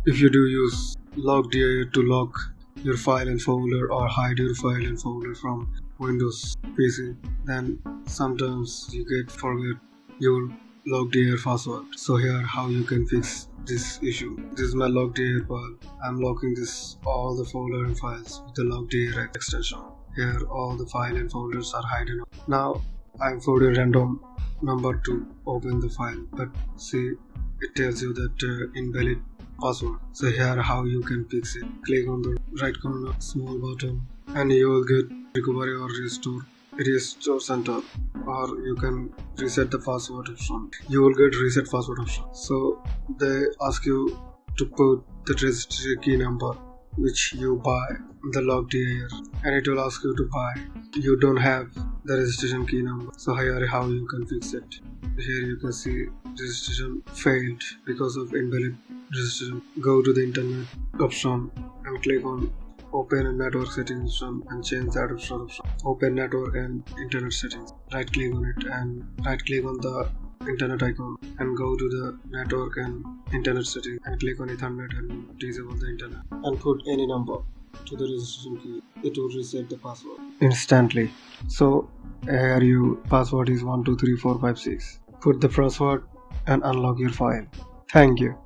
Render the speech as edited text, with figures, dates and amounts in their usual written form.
If you do use lockdir to lock your file and folder or hide your file and folder from Windows PC, then sometimes you get forget your lockdir password. So here how you can fix this issue. This is my lockdir file. I'm locking this all the folder and files with the lockdir extension. Here all the file and folders are hidden. Now I'm for a random number to open the file, but see it tells you that invalid password. So here how you can fix it. Click on the right corner small button and you will get recovery or restore center, or you can reset the password option. You will get reset password option. So they ask you to put the registry key number which you buy the lockdir, and it will ask you to buy. You don't have the registration key number, so here how you can fix it. Here you can see registration failed because of invalid registration. Go to the internet option and click on open a network settings option and change that option. Open network and internet settings. Right click on it and right click on the internet icon and go to the network and internet settings and click on Ethernet and disable the internet and put any number to the registration key. It will reset the password instantly. So here your password is 123456. Put the password and unlock your file. Thank you.